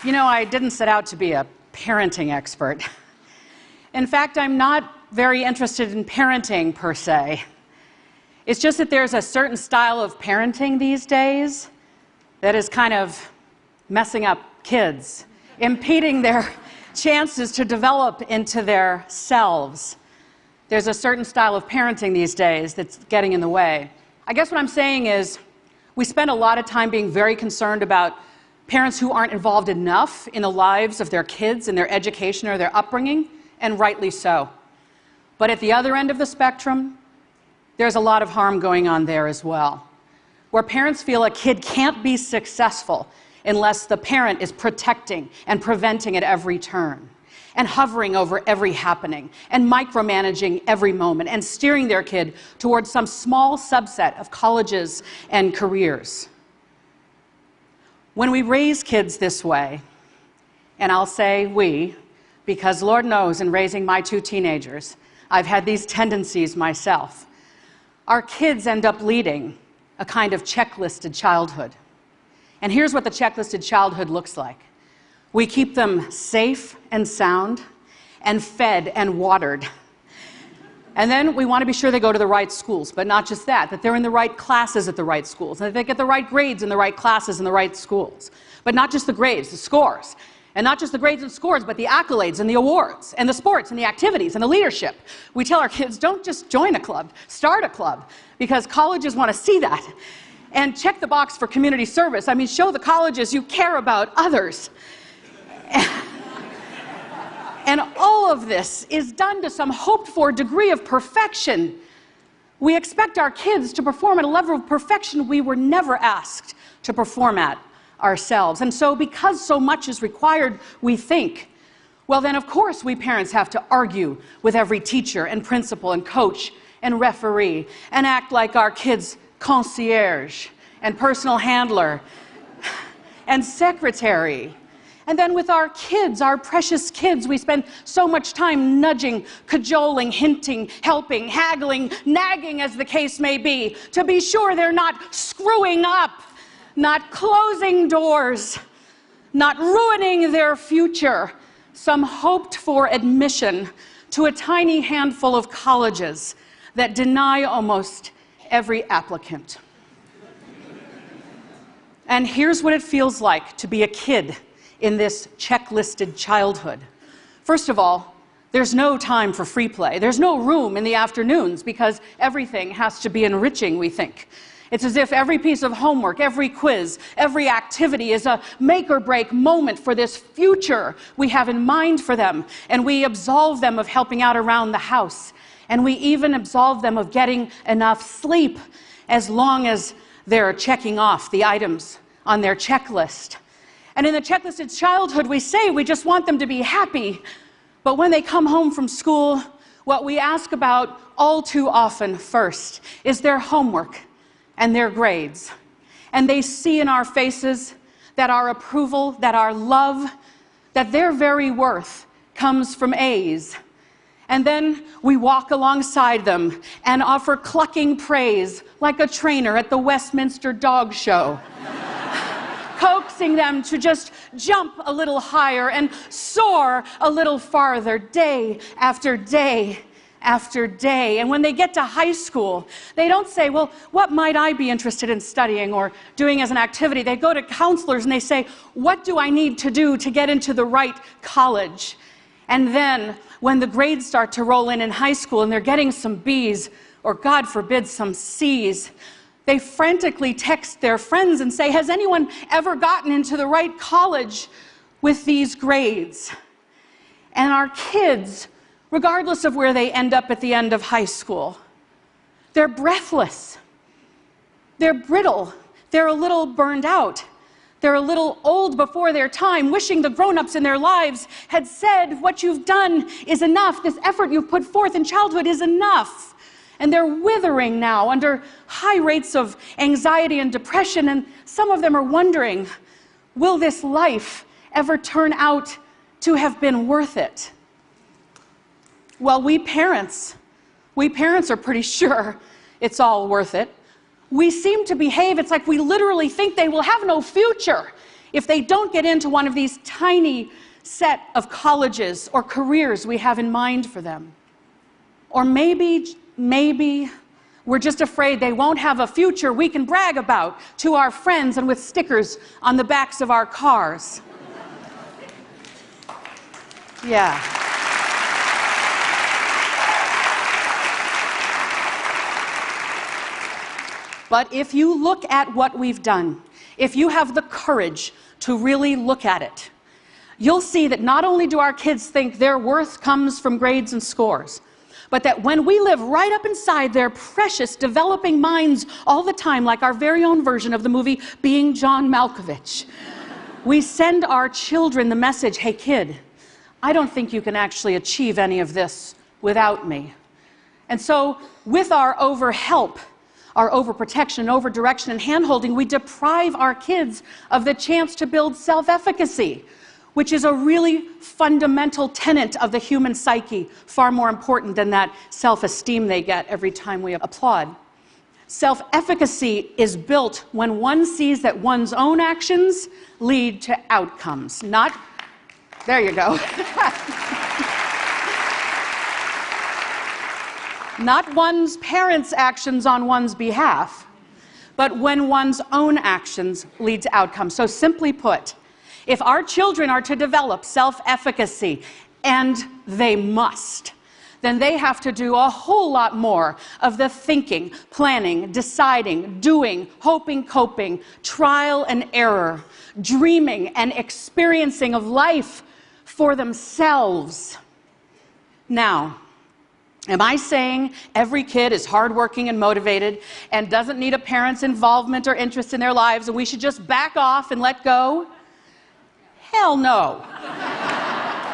You know, I didn't set out to be a parenting expert. In fact, I'm not very interested in parenting per se. It's just that there's a certain style of parenting these days that is kind of messing up kids, impeding their chances to develop into their selves. There's a certain style of parenting these days that's getting in the way. I guess what I'm saying is we spend a lot of time being very concerned about parents who aren't involved enough in the lives of their kids and their education or their upbringing, and rightly so. But at the other end of the spectrum, there's a lot of harm going on there as well, where parents feel a kid can't be successful unless the parent is protecting and preventing at every turn, and hovering over every happening, and micromanaging every moment, and steering their kid towards some small subset of colleges and careers. When we raise kids this way, and I'll say we, because Lord knows in raising my two teenagers, I've had these tendencies myself, our kids end up leading a kind of checklisted childhood. And here's what the checklisted childhood looks like. We keep them safe and sound, and fed and watered. And then we want to be sure they go to the right schools, but not just that, that they're in the right classes at the right schools, and that they get the right grades in the right classes in the right schools. But not just the grades, the scores. And not just the grades and scores, but the accolades and the awards, and the sports and the activities and the leadership. We tell our kids, don't just join a club, start a club, because colleges want to see that. And check the box for community service. I mean, show the colleges you care about others. And all of this is done to some hoped-for degree of perfection. We expect our kids to perform at a level of perfection we were never asked to perform at ourselves. And so because so much is required, we think, well then of course we parents have to argue with every teacher and principal and coach and referee and act like our kids' concierge and personal handler and secretary. And then with our kids, our precious kids, we spend so much time nudging, cajoling, hinting, helping, haggling, nagging, as the case may be, to be sure they're not screwing up, not closing doors, not ruining their future, some hoped-for admission to a tiny handful of colleges that deny almost every applicant. And here's what it feels like to be a kid in this checklisted childhood. First of all, there's no time for free play. There's no room in the afternoons because everything has to be enriching, we think. It's as if every piece of homework, every quiz, every activity is a make or break moment for this future we have in mind for them. And we absolve them of helping out around the house. And we even absolve them of getting enough sleep as long as they're checking off the items on their checklist. And in the checklisted childhood, we say we just want them to be happy. But when they come home from school, what we ask about all too often first is their homework and their grades. And they see in our faces that our approval, that our love, that their very worth comes from A's. And then we walk alongside them and offer clucking praise like a trainer at the Westminster Dog Show. Coaxing them to just jump a little higher and soar a little farther day after day after day. And when they get to high school, they don't say, well, what might I be interested in studying or doing as an activity? They go to counselors and they say, what do I need to do to get into the right college? And then when the grades start to roll in high school and they're getting some B's, or God forbid, some C's, they frantically text their friends and say, has anyone ever gotten into the right college with these grades? And our kids, regardless of where they end up at the end of high school, they're breathless, they're brittle, they're a little burned out, they're a little old before their time, wishing the grown-ups in their lives had said, what you've done is enough, this effort you've put forth in childhood is enough. And they're withering now under high rates of anxiety and depression, and some of them are wondering, will this life ever turn out to have been worth it? Well, we parents are pretty sure it's all worth it. We seem to behave, it's like we literally think they will have no future if they don't get into one of these tiny set of colleges or careers we have in mind for them. Or maybe we're just afraid they won't have a future we can brag about to our friends and with stickers on the backs of our cars. Yeah. But if you look at what we've done, if you have the courage to really look at it, you'll see that not only do our kids think their worth comes from grades and scores, but that when we live right up inside their precious developing minds all the time, like our very own version of the movie Being John Malkovich, we send our children the message, hey kid, I don't think you can actually achieve any of this without me. And so with our overhelp, our overprotection and overdirection and handholding, we deprive our kids of the chance to build self-efficacy, which is a really fundamental tenet of the human psyche, far more important than that self-esteem they get every time we applaud. Self-efficacy is built when one sees that one's own actions lead to outcomes, not... There you go. Not one's parents' actions on one's behalf, but when one's own actions lead to outcomes. So simply put, if our children are to develop self-efficacy, and they must, then they have to do a whole lot more of the thinking, planning, deciding, doing, hoping, coping, trial and error, dreaming and experiencing of life for themselves. Now, am I saying every kid is hardworking and motivated and doesn't need a parent's involvement or interest in their lives and we should just back off and let go? Hell no.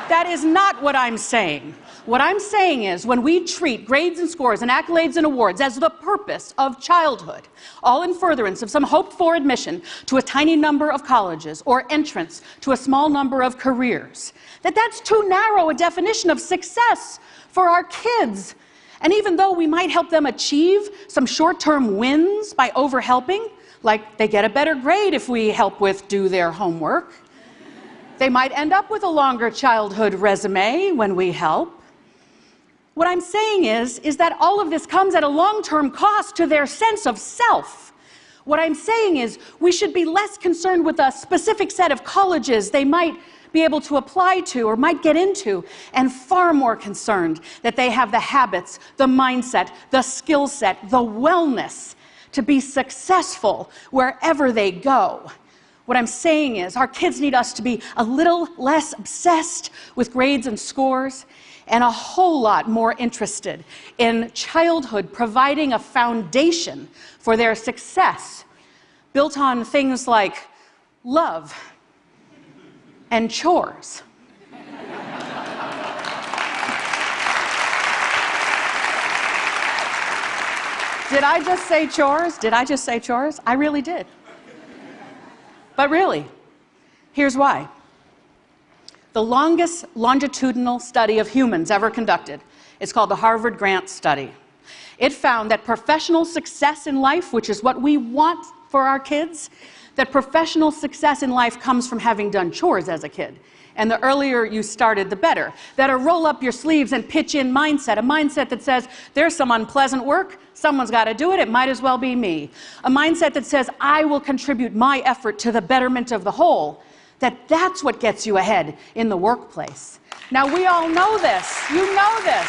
That is not what I'm saying. What I'm saying is when we treat grades and scores and accolades and awards as the purpose of childhood, all in furtherance of some hoped-for admission to a tiny number of colleges or entrance to a small number of careers, that's too narrow a definition of success for our kids. And even though we might help them achieve some short-term wins by overhelping, like they get a better grade if we help with do their homework, they might end up with a longer childhood resume when we help. What I'm saying is that all of this comes at a long-term cost to their sense of self. What I'm saying is we should be less concerned with a specific set of colleges they might be able to apply to or might get into, and far more concerned that they have the habits, the mindset, the skill set, the wellness to be successful wherever they go. What I'm saying is our kids need us to be a little less obsessed with grades and scores and a whole lot more interested in childhood providing a foundation for their success built on things like love and chores. Did I just say chores? Did I just say chores? I really did. But really, here's why. The longest longitudinal study of humans ever conducted is called the Harvard Grant Study. It found that professional success in life, which is what we want for our kids, that professional success in life comes from having done chores as a kid. And the earlier you started, the better. That a roll up your sleeves and pitch in mindset, a mindset that says, there's some unpleasant work, someone's got to do it, it might as well be me. A mindset that says, I will contribute my effort to the betterment of the whole. That's what gets you ahead in the workplace. Now, we all know this. You know this.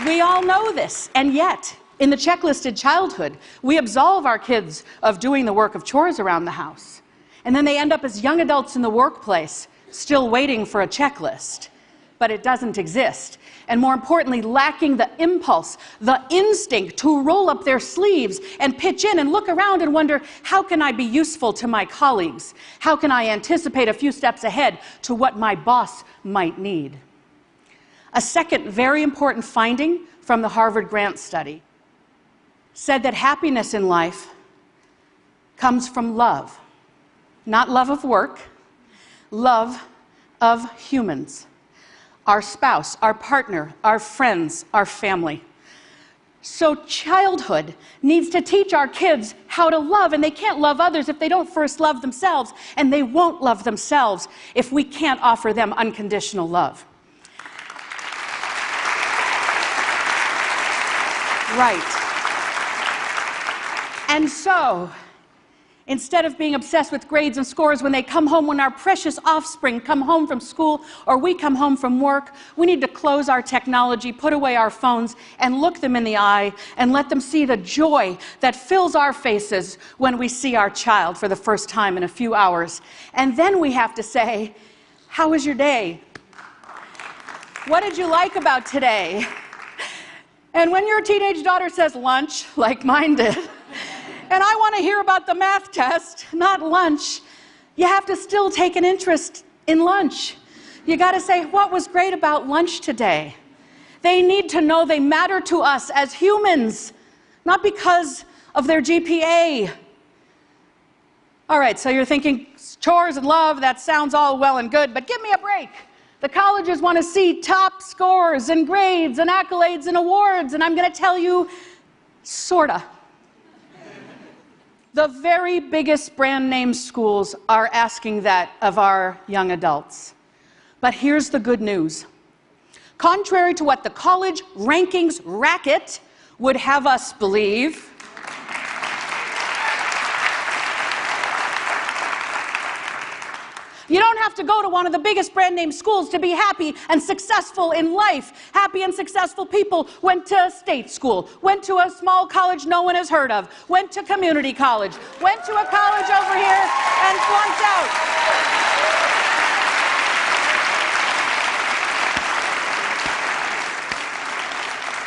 We all know this. And yet, in the checklisted childhood, we absolve our kids of doing the work of chores around the house. And then they end up as young adults in the workplace, still waiting for a checklist. But it doesn't exist. And more importantly, lacking the impulse, the instinct to roll up their sleeves and pitch in and look around and wonder, how can I be useful to my colleagues? How can I anticipate a few steps ahead to what my boss might need? A second very important finding from the Harvard Grant Study said that happiness in life comes from love. Not love of work, love of humans. Our spouse, our partner, our friends, our family. So childhood needs to teach our kids how to love, and they can't love others if they don't first love themselves, and they won't love themselves if we can't offer them unconditional love. Right. And so, instead of being obsessed with grades and scores when they come home, when our precious offspring come home from school or we come home from work, we need to close our technology, put away our phones, and look them in the eye and let them see the joy that fills our faces when we see our child for the first time in a few hours. And then we have to say, how was your day? What did you like about today? And when your teenage daughter says lunch, like mine did, and I want to hear about the math test, not lunch, you have to still take an interest in lunch. You got to say, what was great about lunch today? They need to know they matter to us as humans, not because of their GPA. All right, so you're thinking, chores and love, that sounds all well and good, but give me a break. The colleges want to see top scores and grades and accolades and awards, and I'm going to tell you, sorta. The very biggest brand name schools are asking that of our young adults. But here's the good news. Contrary to what the college rankings racket would have us believe, you don't have to go to one of the biggest brand name schools to be happy and successful in life. Happy and successful people went to state school, went to a small college no one has heard of, went to community college, went to a college over here and flunked out.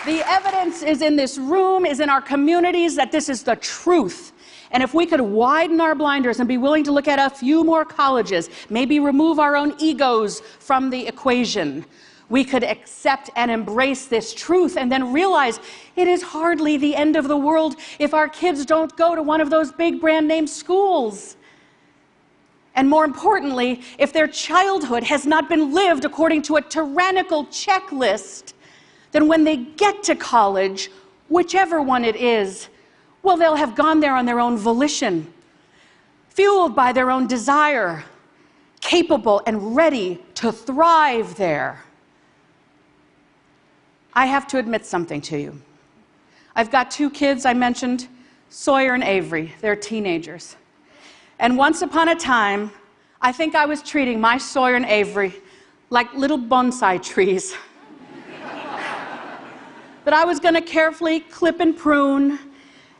The evidence is in this room, is in our communities, that this is the truth. And if we could widen our blinders and be willing to look at a few more colleges, maybe remove our own egos from the equation, we could accept and embrace this truth and then realize it is hardly the end of the world if our kids don't go to one of those big brand name schools. And more importantly, if their childhood has not been lived according to a tyrannical checklist, then when they get to college, whichever one it is, well, they'll have gone there on their own volition, fueled by their own desire, capable and ready to thrive there. I have to admit something to you. I've got two kids I mentioned, Sawyer and Avery. They're teenagers. And once upon a time, I think I was treating my Sawyer and Avery like little bonsai trees that I was going to carefully clip and prune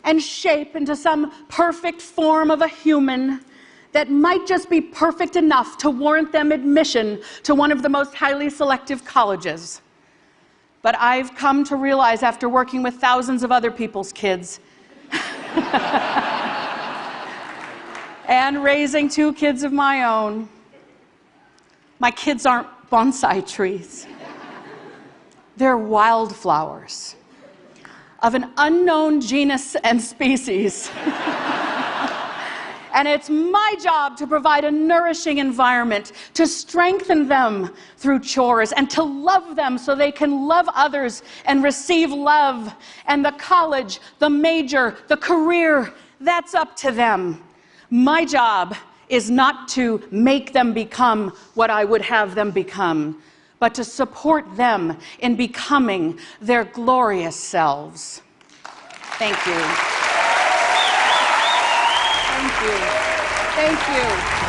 and shape into some perfect form of a human that might just be perfect enough to warrant them admission to one of the most highly selective colleges. But I've come to realize, after working with thousands of other people's kids and raising two kids of my own, my kids aren't bonsai trees. They're wildflowers of an unknown genus and species. And it's my job to provide a nourishing environment, to strengthen them through chores, and to love them so they can love others and receive love. And the college, the major, the career, that's up to them. My job is not to make them become what I would have them become, but to support them in becoming their glorious selves. Thank you. Thank you. Thank you.